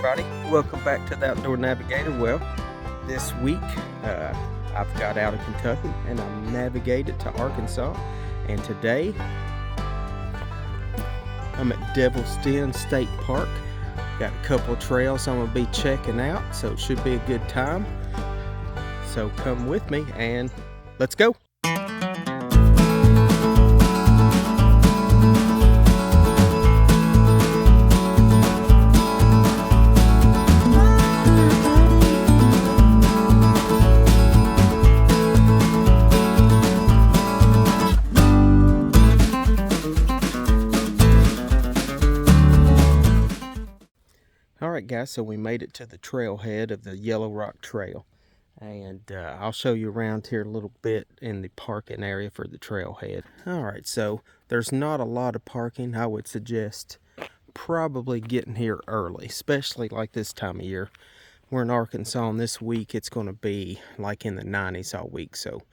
everybody, welcome back to the Outdoor Navigator. Well, this week I've got out of Kentucky and I'm navigated to Arkansas, and today I'm at Devil's Den State Park. Got a couple of trails I'm gonna be checking out, so it should be a good time. So come with me and let's go. Alright guys, so we made it to the trailhead of the Yellow Rock Trail, and I'll show you around here a little bit in the parking area for the trailhead. Alright, so there's not a lot of parking. I would suggest probably getting here early, especially like this time of year. We're in Arkansas, and this week it's going to be like in the 90s all week, so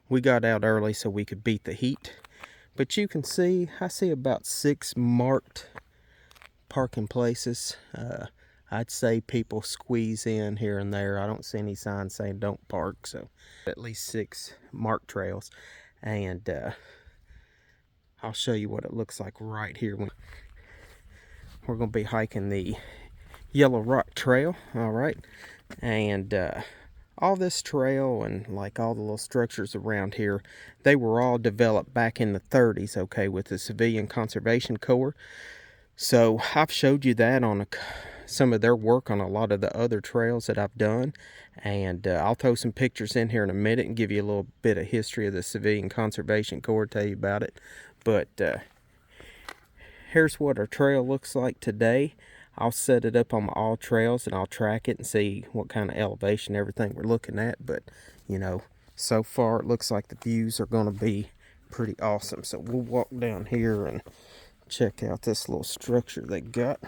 we got out early so we could beat the heat. But you can see, I see about 6 marked parking places. I'd say people squeeze in here and there. I don't see any signs saying don't park, so at least 6 marked trails. And I'll show you what it looks like right here. We're going to be hiking the Yellow Rock Trail, all right? And all this trail and like all the little structures around here, they were all developed back in the 30s, okay, with the Civilian Conservation Corps. So I've showed you that on some of their work on a lot of the other trails that I've done, and I'll throw some pictures in here in a minute and give you a little bit of history of the Civilian Conservation Corps, tell you about it. But here's what our trail looks like today. I'll set it up on all trails and I'll track it and see what kind of elevation, everything we're looking at. But you know, so far it looks like the views are going to be pretty awesome. So we'll walk down here and check out this little structure they got.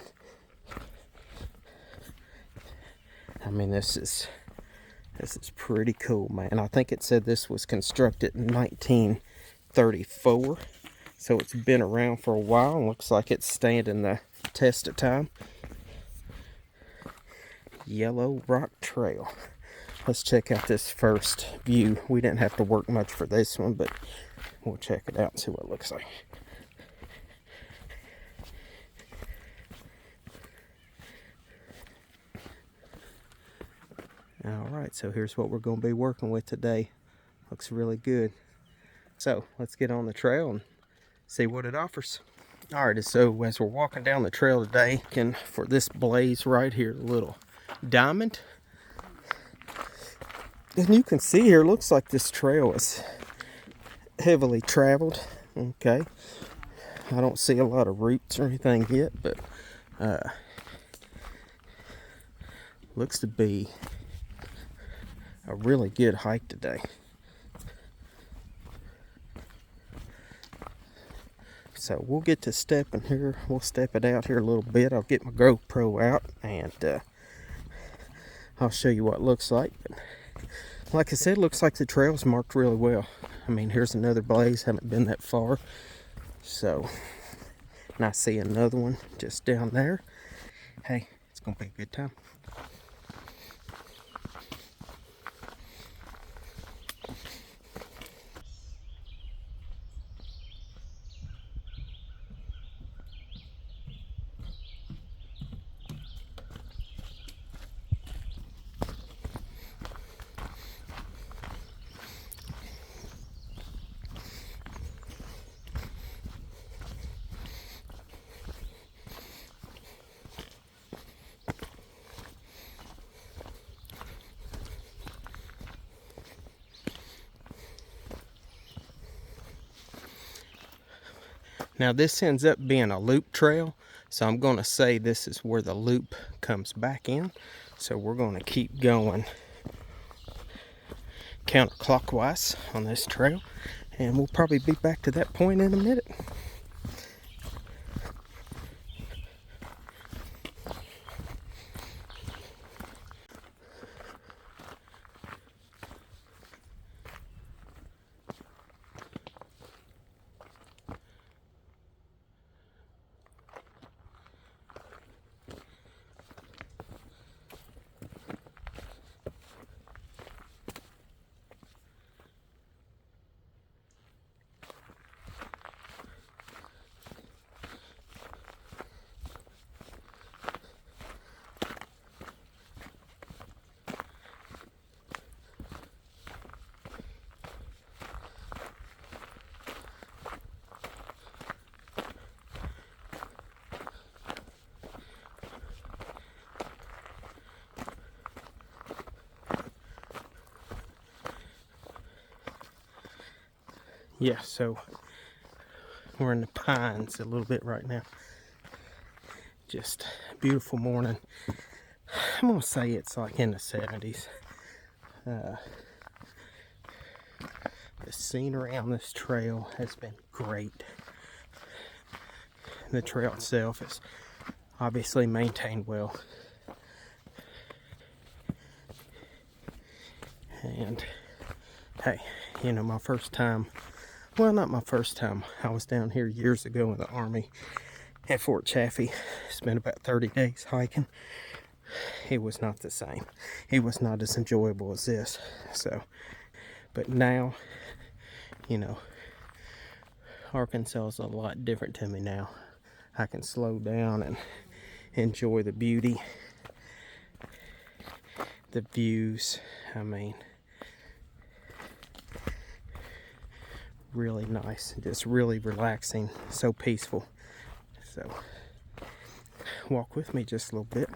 I mean, this is pretty cool, man. I think it said this was constructed in 1934, so it's been around for a while and looks like it's standing the test of time. Yellow Rock Trail. Let's check out this first view. We didn't have to work much for this one, but we'll check it out and see what it looks like. Alright, so here's what we're going to be working with today. Looks really good. So let's get on the trail and see what it offers. Alright, so as we're walking down the trail today, looking for this blaze right here, a little diamond. And you can see here, looks like this trail is heavily traveled. Okay, I don't see a lot of roots or anything yet, but looks to be a really good hike today. So we'll get to stepping here. We'll step it out here a little bit. I'll get my GoPro out and I'll show you what it looks like. But like I said, looks like the trail's marked really well. I mean, here's another blaze. Haven't been that far. So, and I see another one just down there. Hey, it's gonna be a good time. Now this ends up being a loop trail, so I'm going to say this is where the loop comes back in. So we're going to keep going counterclockwise on this trail, and we'll probably be back to that point in a minute. yeah, so we're in the pines a little bit right now. Just a beautiful morning. I'm gonna say it's like in the 70s. The scenery on this trail has been great. The trail itself is obviously maintained well. And hey, you know, my first time, well, not my first time, I was down here years ago in the Army at Fort Chaffee. Spent about 30 days hiking. It was not the same. It was not as enjoyable as this. So, but now, you know, Arkansas is a lot different to me now. I can slow down and enjoy the beauty, the views. I mean, really nice, just really relaxing, so peaceful. So walk with me just a little bit.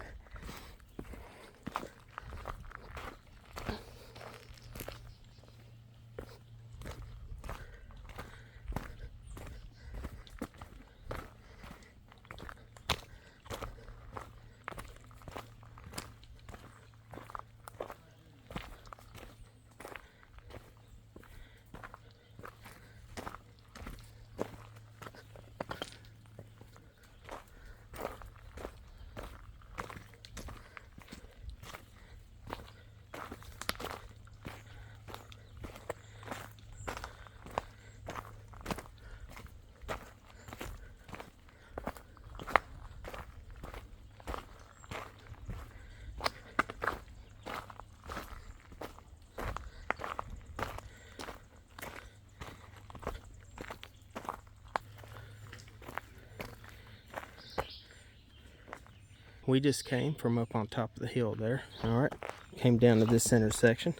We just came from up on top of the hill there. All right, came down to this intersection.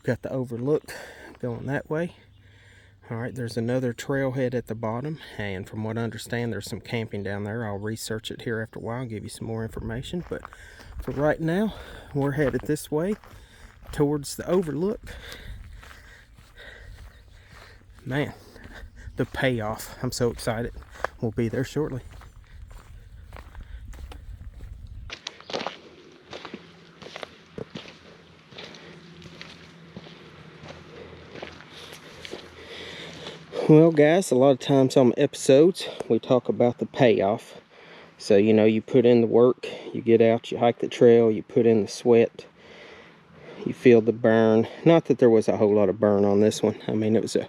Got the overlook going that way. All right, there's another trailhead at the bottom, and from what I understand, there's some camping down there. I'll research it here after a while and give you some more information. But for right now, we're headed this way towards the overlook. Man, the payoff. I'm so excited. We'll be there shortly. Well, guys, a lot of times on episodes, we talk about the payoff. So, you know, you put in the work, you get out, you hike the trail, you put in the sweat, you feel the burn. Not that there was a whole lot of burn on this one. I mean, it was a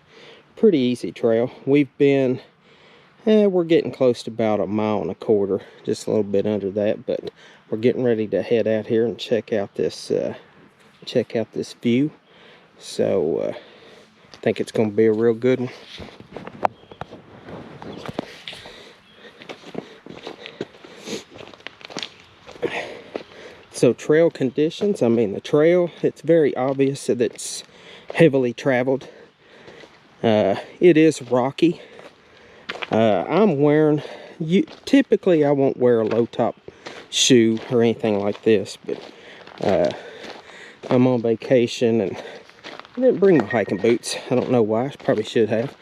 pretty easy trail. We've been, we're getting close to about 1.25 miles, just a little bit under that, but we're getting ready to head out here and check out this view. So, I think it's going to be a real good one. So trail conditions, I mean the trail, it's very obvious that it's heavily traveled. It is rocky. I'm wearing, typically I won't wear a low top shoe or anything like this, but I'm on vacation and I didn't bring my hiking boots. I don't know why, I probably should have.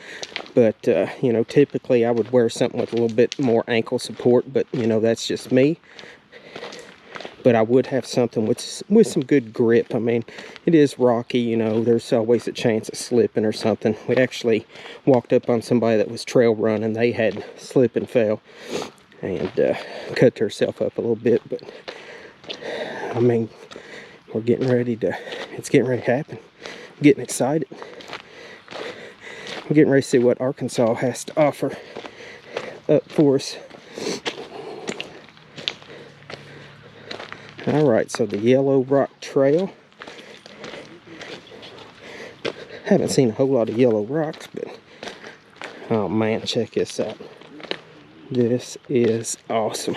But, you know, typically I would wear something with a little bit more ankle support, but, you know, that's just me. But I would have something with some good grip. I mean, it is rocky, you know, there's always a chance of slipping or something. We actually walked up on somebody that was trail running. They had slip and fell and cut herself up a little bit. But, I mean, we're getting ready to, it's getting ready to happen. I'm getting excited. I'm getting ready to see what Arkansas has to offer up for us. Alright, so the Yellow Rock Trail. Haven't seen a whole lot of yellow rocks, but oh man, check this out. This is awesome.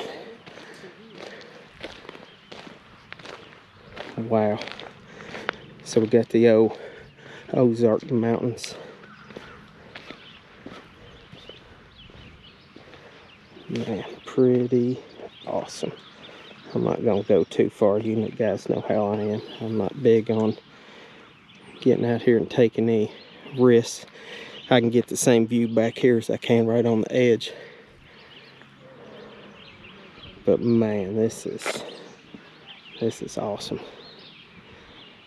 Wow. So we got the old Ozark Mountains. Man, pretty awesome. I'm not going to go too far. You guys know how I am. I'm not big on getting out here and taking any risks. I can get the same view back here as I can right on the edge. But man, this is awesome.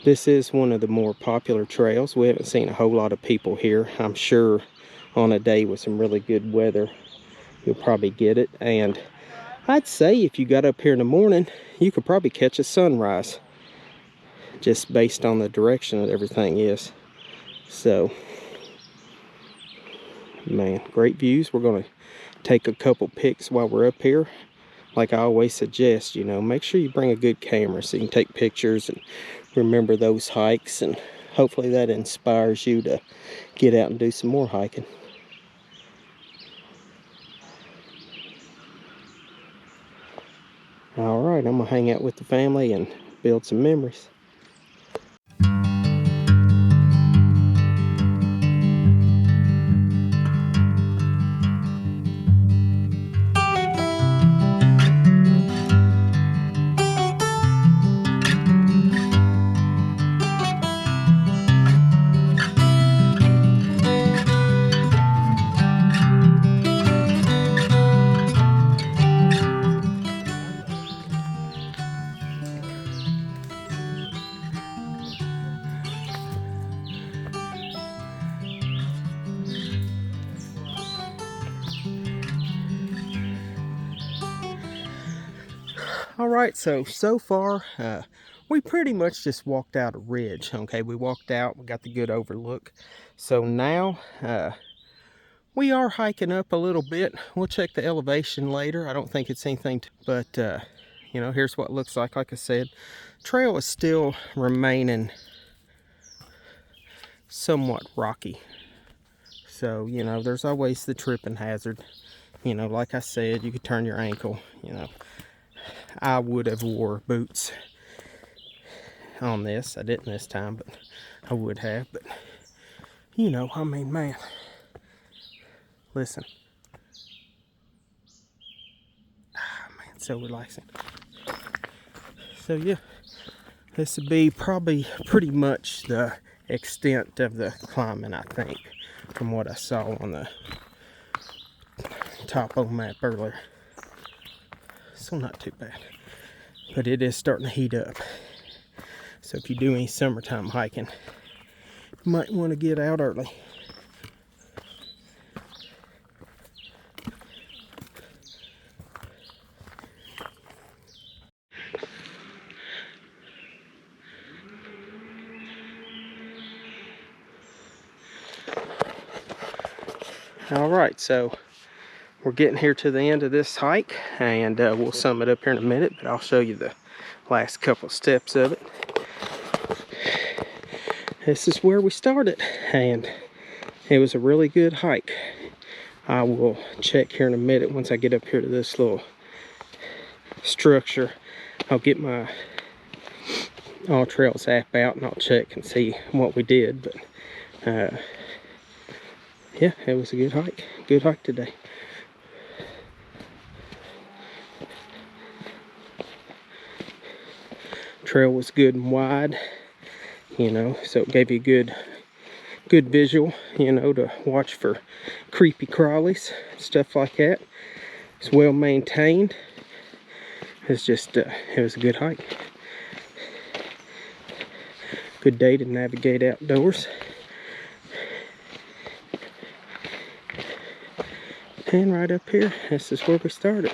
This is one of the more popular trails. We haven't seen a whole lot of people here. I'm sure on a day with some really good weather, you'll probably get it. And I'd say if you got up here in the morning, you could probably catch a sunrise, just based on the direction that everything is. So, man, great views. We're going to take a couple pics while we're up here. Like I always suggest, you know, make sure you bring a good camera so you can take pictures and remember those hikes, and hopefully that inspires you to get out and do some more hiking. All right, I'm gonna hang out with the family and build some memories. All right, so far we pretty much just walked out a ridge. Okay, we walked out, we got the good overlook. So now we are hiking up a little bit. We'll check the elevation later. I don't think it's anything but you know, here's what it looks like. Like I said, trail is still remaining somewhat rocky, so you know, there's always the tripping hazard. You know, like I said, you could turn your ankle. You know, I would have wore boots on this. I didn't this time, but I would have. But you know, I mean, man, listen, man, so relaxing. So yeah, this would be probably pretty much the extent of the climbing, I think, from what I saw on the topo map earlier. So not too bad, but it is starting to heat up. So if you do any summertime hiking, you might want to get out early. All right, so we're getting here to the end of this hike, and we'll sum it up here in a minute, but I'll show you the last couple steps of it. This is where we started, and it was a really good hike. I will check here in a minute once I get up here to this little structure. I'll get my All Trails app out and I'll check and see what we did, but yeah, it was a good hike. Good hike today. Trail was good and wide, you know, so it gave you good visual, you know, to watch for creepy crawlies, stuff like that. It's well maintained. It's just it was a good hike. Good day to navigate outdoors. And right up here, this is where we started.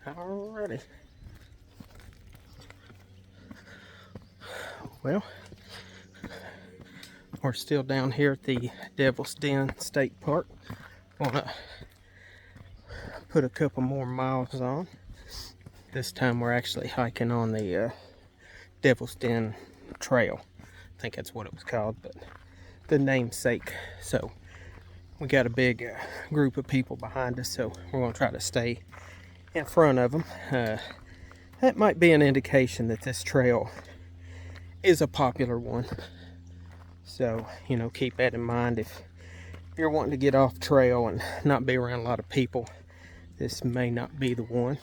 Alrighty. Well, we're still down here at the Devil's Den State Park. Wanna put a couple more miles on. This time we're actually hiking on the Devil's Den Trail. I think that's what it was called, but the namesake. So we got a big group of people behind us, so we're gonna try to stay in front of them. That might be an indication that this trail is a popular one. So, you know, keep that in mind if you're wanting to get off trail and not be around a lot of people, this may not be the one.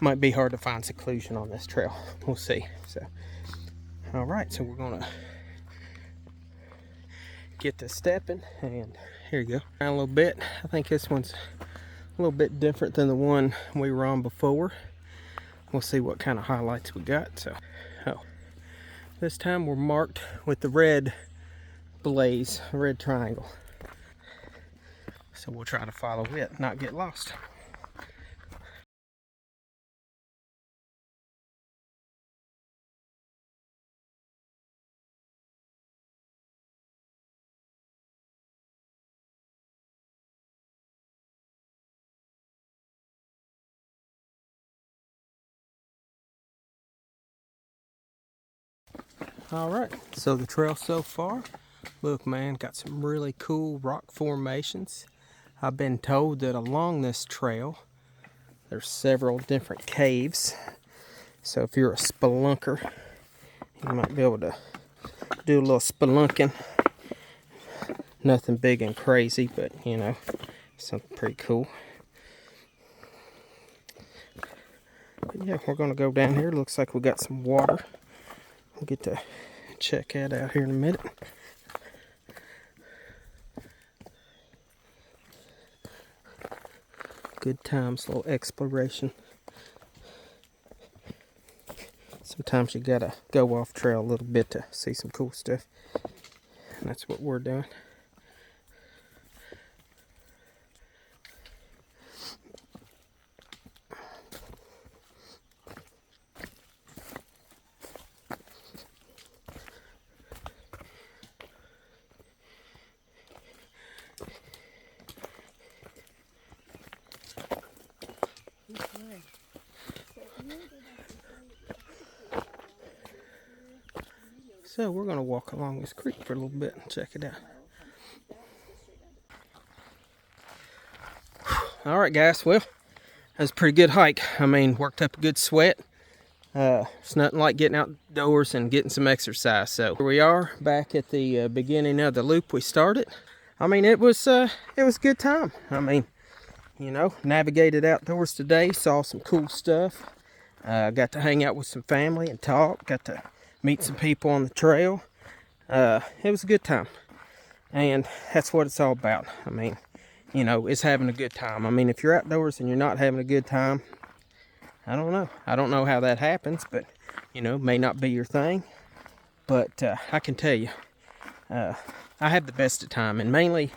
Might be hard to find seclusion on this trail. We'll see. So, all right, so we're gonna get to stepping, and here you go. Around a little bit. I think this one's a little bit different than the one we were on before. We'll see what kind of highlights we got. So, this time we're marked with the red blaze, red triangle. So we'll try to follow it, not get lost. All right, so the trail so far, look man, got some really cool rock formations. I've been told that along this trail there's several different caves, so if you're a spelunker you might be able to do a little spelunking. Nothing big and crazy, but you know, something pretty cool. But yeah, we're gonna go down here. Looks like we got some water. We'll get to check that out here in a minute. Good times, little exploration. Sometimes you gotta go off trail a little bit to see some cool stuff. And that's what we're doing. So we're going to walk along this creek for a little bit and check it out. All right, guys. Well, that was a pretty good hike. I mean, worked up a good sweat. It's nothing like getting outdoors and getting some exercise. So here we are back at the beginning of the loop we started. I mean, it was a good time. I mean, you know, navigated outdoors today, saw some cool stuff. Got to hang out with some family and talk. Got to meet some people on the trail. It was a good time, and that's what it's all about. I mean, you know, it's having a good time. I mean, if you're outdoors and you're not having a good time, I don't know how that happens, but you know, may not be your thing. But I can tell you, I have the best of time, and mainly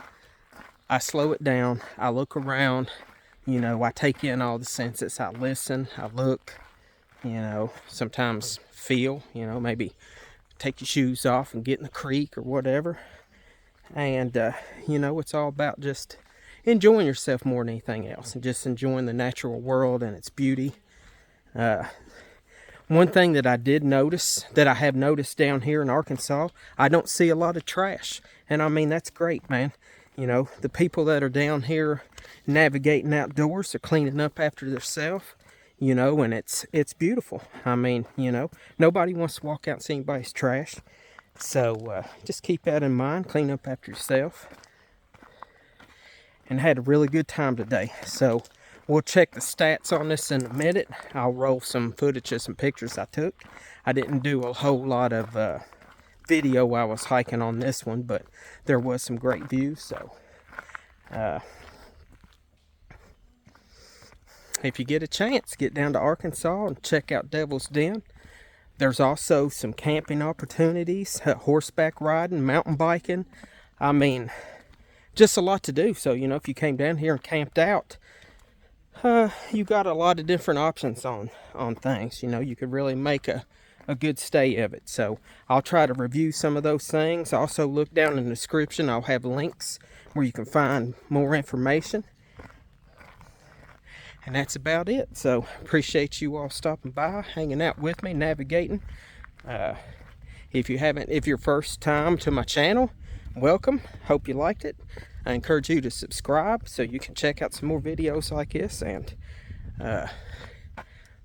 I slow it down. I look around, you know, I take in all the senses. I listen, I look, you know, sometimes feel, you know, maybe take your shoes off and get in the creek or whatever. And, you know, it's all about just enjoying yourself more than anything else, and just enjoying the natural world and its beauty. One thing that I did notice, that I have noticed down here in Arkansas, I don't see a lot of trash. And I mean, that's great, man. You know, the people that are down here navigating outdoors are cleaning up after themselves. You know, and it's beautiful. I mean, you know, nobody wants to walk out and see anybody's trash. So just keep that in mind. Clean up after yourself. And had a really good time today. So we'll check the stats on this in a minute. I'll roll some footage of some pictures I took. I didn't do a whole lot of video while I was hiking on this one, but there was some great views. So if you get a chance, get down to Arkansas and check out Devil's Den. There's also some camping opportunities, horseback riding, mountain biking. I mean, just a lot to do. So, you know, if you came down here and camped out, you got a lot of different options on things. You know, you could really make a good stay of it. So I'll try to review some of those things. Also, look down in the description. I'll have links where you can find more information. And that's about it. So appreciate you all stopping by, hanging out with me, navigating. If you're first time to my channel, welcome. Hope you liked it. I encourage you to subscribe so you can check out some more videos like this. And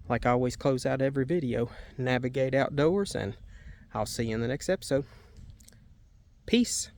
like I always close out every video, navigate outdoors, and I'll see you in the next episode. Peace.